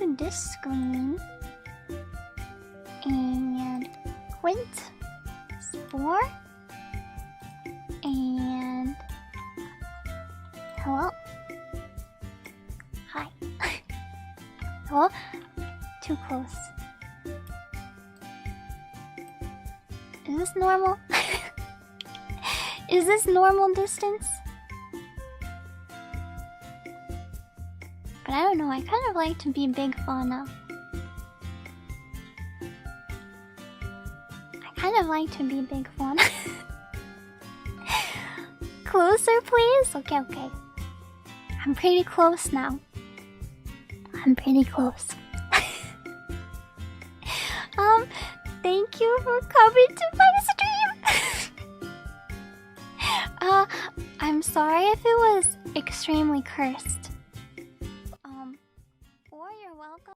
to this screen and Quint, Spore, and hello. Hi. Hello? Too close. Is this normal? Is this normal distance? But I don't know, I kind of like to be big fauna. I kind of like to be big fauna. Closer, please? Okay, okay. I'm pretty close now. I'm pretty close. Thank you for coming to my stream! I'm sorry if it was extremely cursed. Or you're welcome.